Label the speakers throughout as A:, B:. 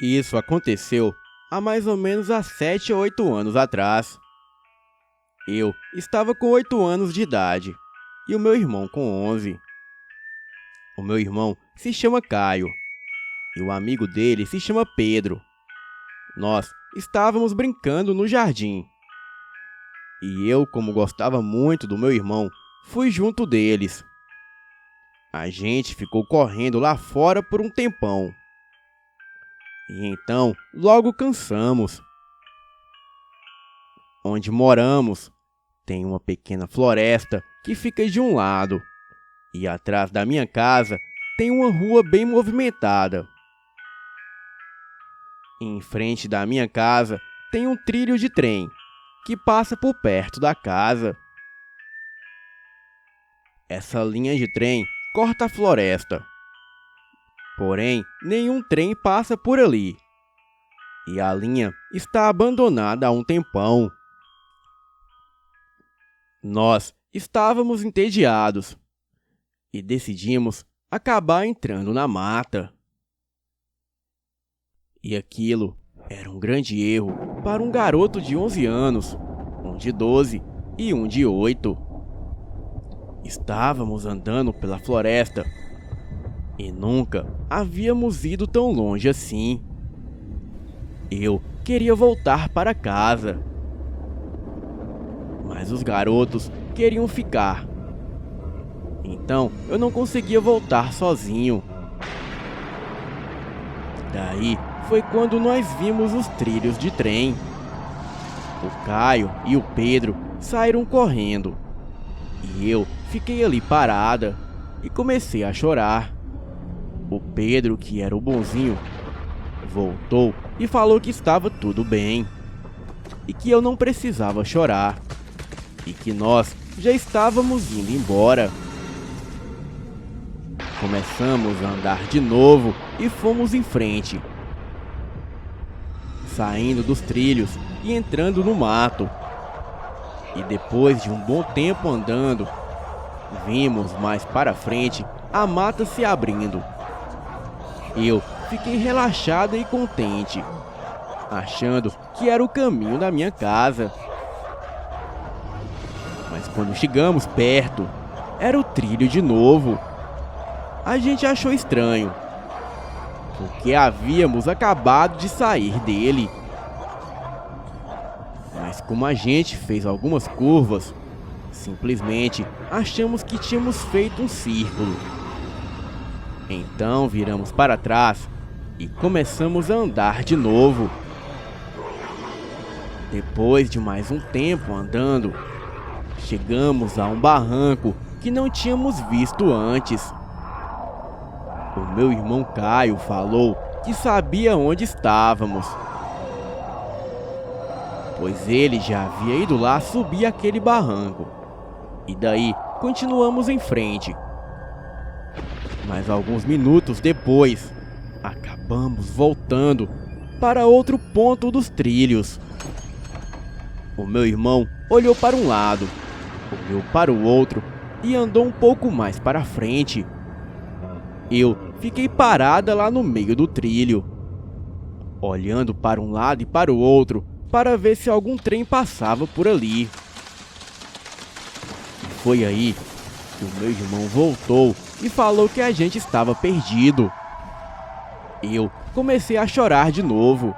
A: Isso aconteceu há mais ou menos há 7 ou 8 anos atrás. Eu estava com 8 anos de idade e o meu irmão com 11. O meu irmão se chama Caio e o amigo dele se chama Pedro. Nós estávamos brincando no jardim e eu, como gostava muito do meu irmão, fui junto deles. A gente ficou correndo lá fora por um tempão. E então, logo cansamos. Onde moramos, tem uma pequena floresta que fica de um lado. E atrás da minha casa tem uma rua bem movimentada. Em frente da minha casa tem um trilho de trem que passa por perto da casa. Essa linha de trem corta a floresta. Porém, nenhum trem passa por ali. E a linha está abandonada há um tempão. Nós estávamos entediados e decidimos acabar entrando na mata. E aquilo era um grande erro para um garoto de 11 anos, um de 12 e um de 8. Estávamos andando pela floresta e nunca havíamos ido tão longe assim. Eu queria voltar para casa, mas os garotos queriam ficar. Então eu não conseguia voltar sozinho. Daí foi quando nós vimos os trilhos de trem. O Caio e o Pedro saíram correndo e eu fiquei ali parada e comecei a chorar. O Pedro, que era o bonzinho, voltou e falou que estava tudo bem e que eu não precisava chorar e que nós já estávamos indo embora. Começamos a andar de novo e fomos em frente, saindo dos trilhos e entrando no mato. E depois de um bom tempo andando, vimos mais para frente a mata se abrindo. Eu fiquei relaxada e contente, achando que era o caminho da minha casa. Mas quando chegamos perto, era o trilho de novo. A gente achou estranho, porque havíamos acabado de sair dele. Mas como a gente fez algumas curvas, simplesmente achamos que tínhamos feito um círculo. Então viramos para trás e começamos a andar de novo. Depois de mais um tempo andando, chegamos a um barranco que não tínhamos visto antes. O meu irmão Caio falou que sabia onde estávamos, pois ele já havia ido lá subir aquele barranco. E daí continuamos em frente. Mas alguns minutos depois, acabamos voltando para outro ponto dos trilhos. O meu irmão olhou para um lado, olhou para o outro e andou um pouco mais para frente. Eu fiquei parada lá no meio do trilho, olhando para um lado e para o outro para ver se algum trem passava por ali. E foi aí que o meu irmão voltou e falou que a gente estava perdido. Eu comecei a chorar de novo,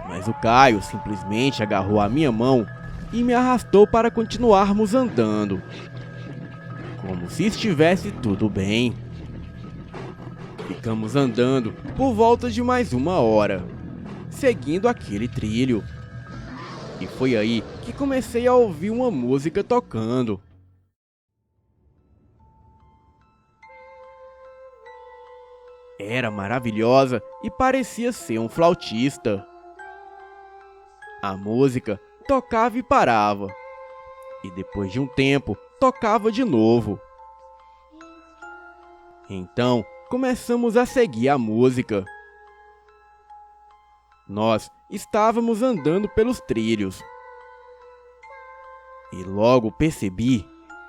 A: mas o Caio simplesmente agarrou a minha mão e me arrastou para continuarmos andando, como se estivesse tudo bem. Ficamos andando por volta de mais 1 hora, seguindo aquele trilho. E foi aí que comecei a ouvir uma música tocando. Era maravilhosa e parecia ser um flautista. A música tocava e parava, e depois de um tempo tocava de novo. Então começamos a seguir a música. Nós estávamos andando pelos trilhos e logo percebi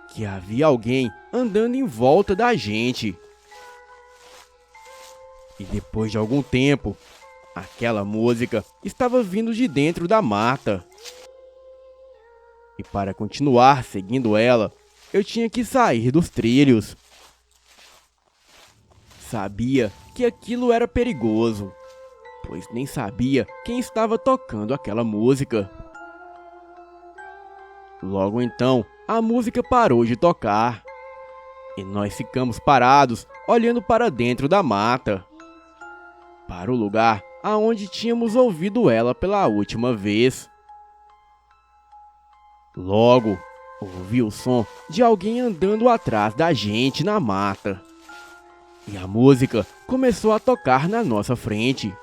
A: que havia alguém andando em volta da gente. E depois de algum tempo, Aquela música estava vindo de dentro da mata. E para continuar seguindo ela, eu tinha que sair dos trilhos. Sabia que aquilo era perigoso, pois nem sabia quem estava tocando aquela música. Logo então, a música parou de tocar e nós ficamos parados olhando para dentro da mata, para o lugar aonde tínhamos ouvido ela pela última vez. Logo, ouvi o som de alguém andando atrás da gente na mata. E a música começou a tocar na nossa frente,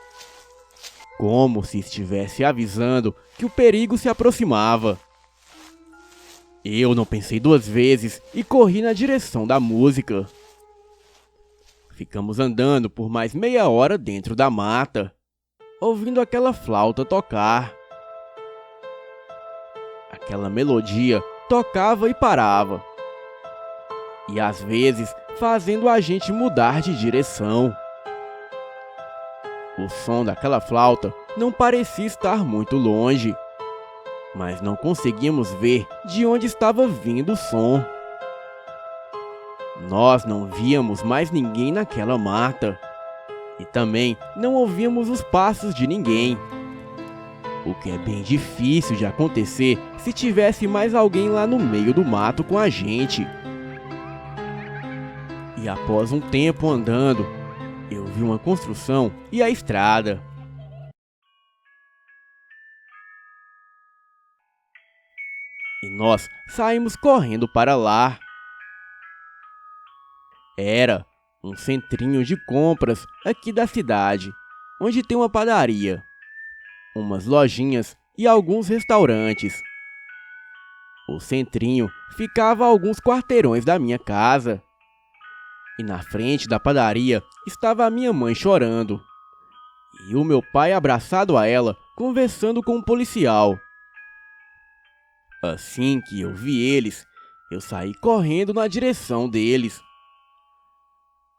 A: como se estivesse avisando que o perigo se aproximava. Eu não pensei duas vezes e corri na direção da música. Ficamos andando por mais meia hora dentro da mata, ouvindo aquela flauta tocar. Aquela melodia tocava e parava, e às vezes fazendo a gente mudar de direção. O som daquela flauta não parecia estar muito longe, mas não conseguimos ver de onde estava vindo o som. Nós não víamos mais ninguém naquela mata, e também não ouvíamos os passos de ninguém, o que é bem difícil de acontecer se tivesse mais alguém lá no meio do mato com a gente. E após um tempo andando, eu vi uma construção e a estrada. E nós saímos correndo para lá. Era um centrinho de compras aqui da cidade, onde tem uma padaria, umas lojinhas e alguns restaurantes. O centrinho ficava a alguns quarteirões da minha casa. E na frente da padaria estava a minha mãe chorando, e o meu pai abraçado a ela, conversando com um policial. Assim que eu vi eles, eu saí correndo na direção deles.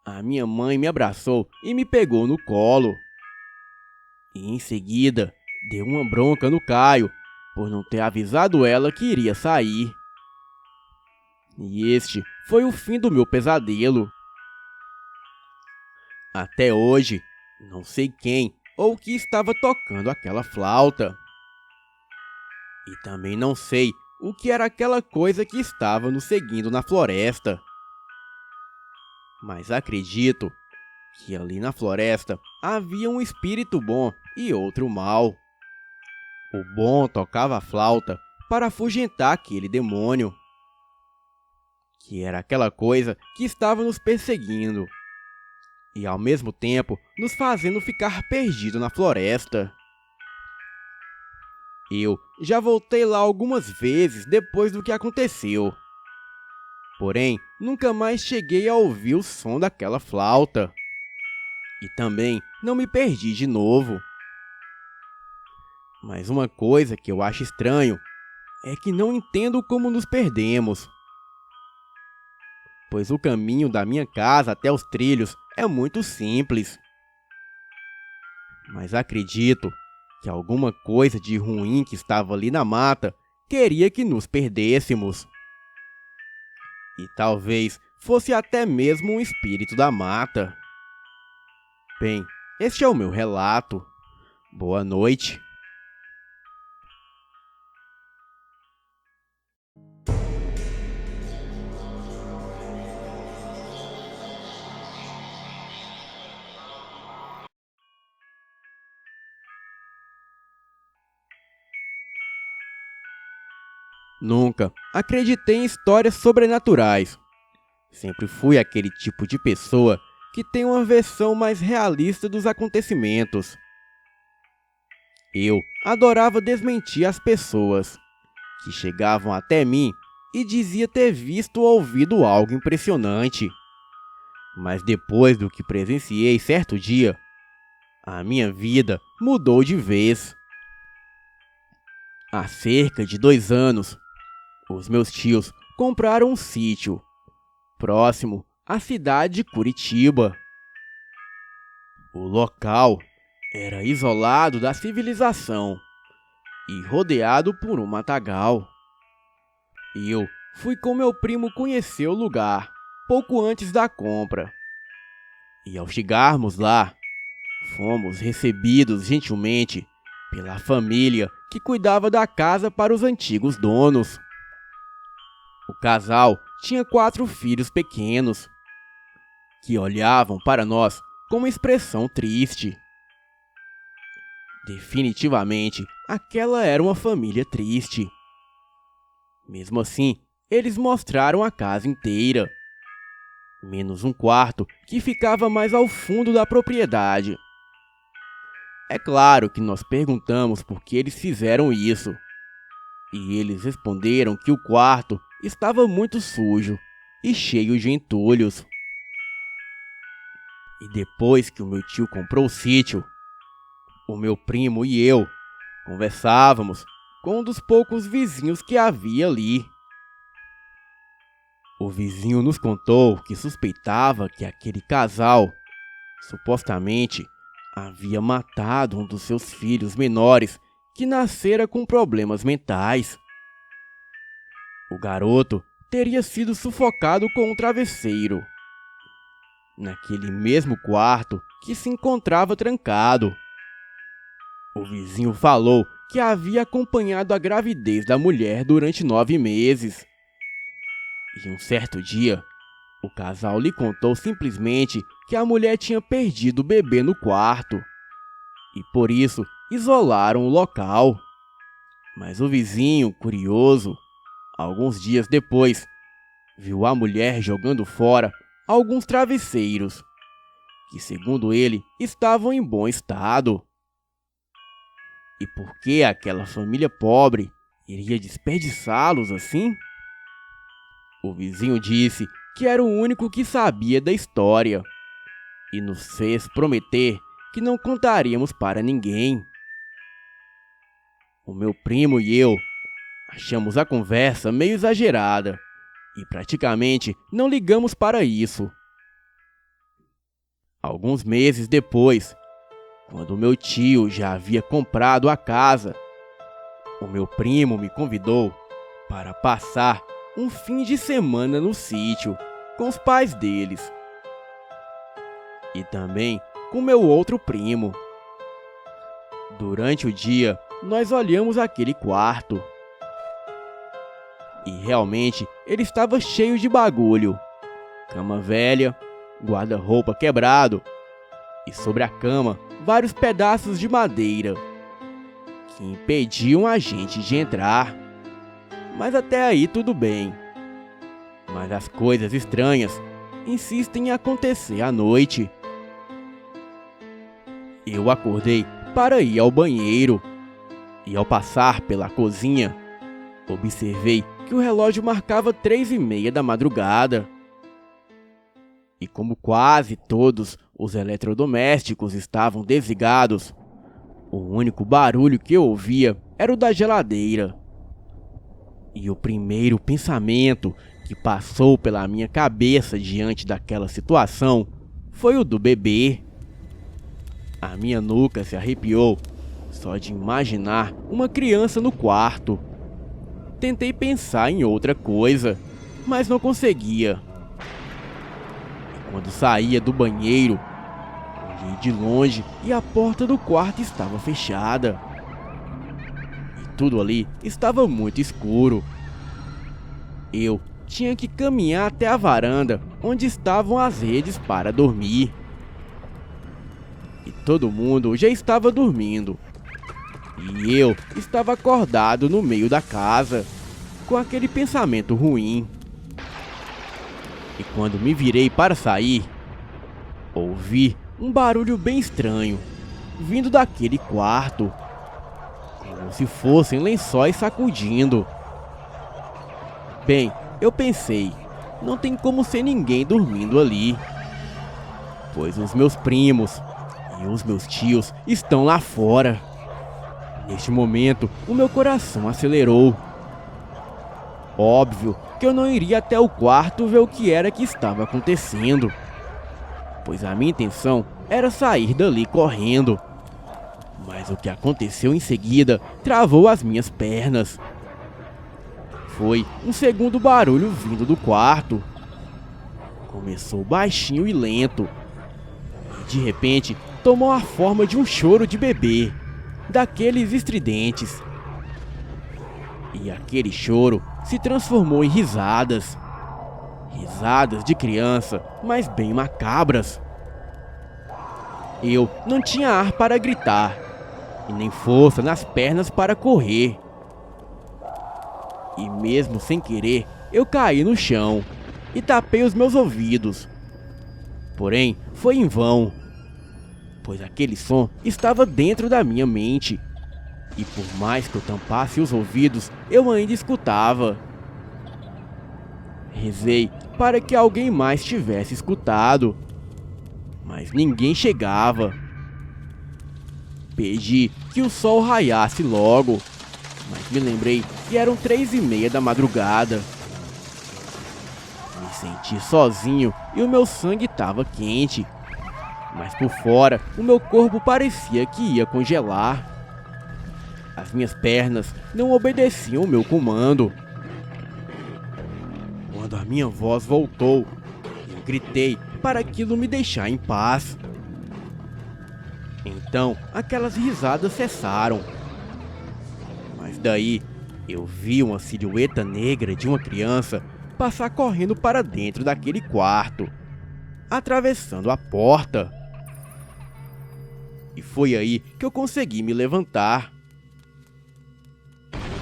A: A minha mãe me abraçou e me pegou no colo. E em seguida, deu uma bronca no Caio, por não ter avisado ela que iria sair. E este foi o fim do meu pesadelo. Até hoje, não sei quem ou o que estava tocando aquela flauta. E também não sei o que era aquela coisa que estava nos seguindo na floresta. Mas acredito que ali na floresta havia um espírito bom e outro mau. O bom tocava a flauta para afugentar aquele demônio, que era aquela coisa que estava nos perseguindo e ao mesmo tempo nos fazendo ficar perdidos na floresta. Eu já voltei lá algumas vezes depois do que aconteceu, porém nunca mais cheguei a ouvir o som daquela flauta, e também não me perdi de novo. Mas uma coisa que eu acho estranho é que não entendo como nos perdemos, pois o caminho da minha casa até os trilhos é muito simples. Mas acredito que alguma coisa de ruim que estava ali na mata queria que nos perdêssemos. E talvez fosse até mesmo um espírito da mata. Bem, este é o meu relato. Boa noite. Nunca acreditei em histórias sobrenaturais. Sempre fui aquele tipo de pessoa que tem uma versão mais realista dos acontecimentos. Eu adorava desmentir as pessoas que chegavam até mim e dizia ter visto ou ouvido algo impressionante. Mas depois do que presenciei certo dia, a minha vida mudou de vez. Há cerca de 2 anos, os meus tios compraram um sítio próximo à cidade de Curitiba. O local era isolado da civilização e rodeado por um matagal. Eu fui com meu primo conhecer o lugar pouco antes da compra. E ao chegarmos lá, fomos recebidos gentilmente pela família que cuidava da casa para os antigos donos. O casal tinha 4 filhos pequenos, que olhavam para nós com uma expressão triste. Definitivamente, aquela era uma família triste. Mesmo assim, eles mostraram a casa inteira, menos um quarto que ficava mais ao fundo da propriedade. É claro que nós perguntamos por que eles fizeram isso, e eles responderam que o quarto estava muito sujo e cheio de entulhos. E depois que o meu tio comprou o sítio, o meu primo e eu conversávamos com um dos poucos vizinhos que havia ali. O vizinho nos contou que suspeitava que aquele casal, supostamente, havia matado um dos seus filhos menores que nascera com problemas mentais. O garoto teria sido sufocado com um travesseiro, naquele mesmo quarto que se encontrava trancado. O vizinho falou que havia acompanhado a gravidez da mulher durante 9 meses. E um certo dia, o casal lhe contou simplesmente que a mulher tinha perdido o bebê no quarto, e por isso isolaram o local. Mas o vizinho, curioso, alguns dias depois, viu a mulher jogando fora alguns travesseiros, que segundo ele estavam em bom estado. E por que aquela família pobre iria desperdiçá-los assim? O vizinho disse que era o único que sabia da história e nos fez prometer que não contaríamos para ninguém. O meu primo e eu achamos a conversa meio exagerada e praticamente não ligamos para isso. Alguns meses depois, quando meu tio já havia comprado a casa, o meu primo me convidou para passar um fim de semana no sítio com os pais deles e também com meu outro primo. Durante o dia, nós olhamos aquele quarto e realmente ele estava cheio de bagulho. Cama velha, guarda-roupa quebrado e sobre a cama vários pedaços de madeira que impediam a gente de entrar. Mas até aí tudo bem. Mas as coisas estranhas insistem em acontecer à noite. Eu acordei para ir ao banheiro e ao passar pela cozinha, observei que o relógio marcava 3:30 da madrugada. E como quase todos os eletrodomésticos estavam desligados, o único barulho que eu ouvia era o da geladeira. E o primeiro pensamento que passou pela minha cabeça diante daquela situação foi o do bebê. A minha nuca se arrepiou só de imaginar uma criança no quarto. Tentei pensar em outra coisa, mas não conseguia. E quando saía do banheiro, olhei de longe e a porta do quarto estava fechada. Tudo ali estava muito escuro. Eu tinha que caminhar até a varanda onde estavam as redes para dormir. E todo mundo já estava dormindo. E eu estava acordado no meio da casa, com aquele pensamento ruim. E quando me virei para sair, ouvi um barulho bem estranho, vindo daquele quarto. Como se fossem lençóis sacudindo. Bem, eu pensei, não tem como ser ninguém dormindo ali, pois os meus primos e os meus tios estão lá fora. Neste momento, o meu coração acelerou. Óbvio que eu não iria até o quarto ver o que era que estava acontecendo, pois a minha intenção era sair dali correndo. Mas o que aconteceu em seguida travou as minhas pernas. Foi um segundo barulho vindo do quarto. Começou baixinho e lento. E de repente tomou a forma de um choro de bebê, daqueles estridentes. E aquele choro se transformou em risadas. Risadas de criança, mas bem macabras. Eu não tinha ar para gritar, e nem força nas pernas para correr. E mesmo sem querer, eu caí no chão e tapei os meus ouvidos. Porém, foi em vão, pois aquele som estava dentro da minha mente. E por mais que eu tampasse os ouvidos, eu ainda escutava. Rezei para que alguém mais tivesse escutado, mas ninguém chegava. Pedi que o sol raiasse logo, mas me lembrei que eram 3:30 da madrugada. Me senti sozinho e o meu sangue estava quente, mas por fora o meu corpo parecia que ia congelar. As minhas pernas não obedeciam o meu comando. Quando a minha voz voltou, eu gritei para aquilo me deixar em paz. Então, aquelas risadas cessaram. Mas daí, eu vi uma silhueta negra de uma criança passar correndo para dentro daquele quarto, atravessando a porta. E foi aí que eu consegui me levantar.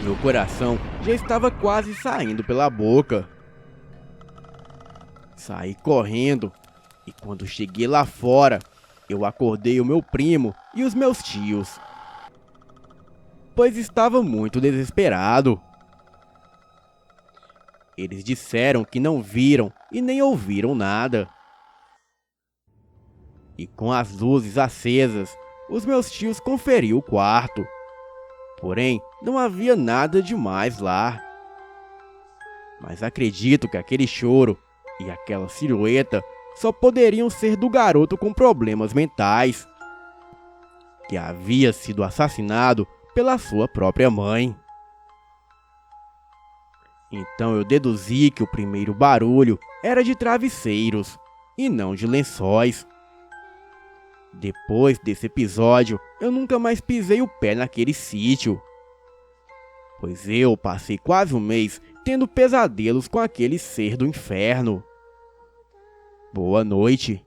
A: Meu coração já estava quase saindo pela boca. Saí correndo e quando cheguei lá fora, eu acordei o meu primo e os meus tios, pois estava muito desesperado. Eles disseram que não viram e nem ouviram nada. E com as luzes acesas, os meus tios conferiram o quarto. Porém, não havia nada demais lá. Mas acredito que aquele choro e aquela silhueta só poderiam ser do garoto com problemas mentais, que havia sido assassinado pela sua própria mãe. Então eu deduzi que o primeiro barulho era de travesseiros e não de lençóis. Depois desse episódio, eu nunca mais pisei o pé naquele sítio, pois eu passei quase um mês tendo pesadelos com aquele ser do inferno. Boa noite.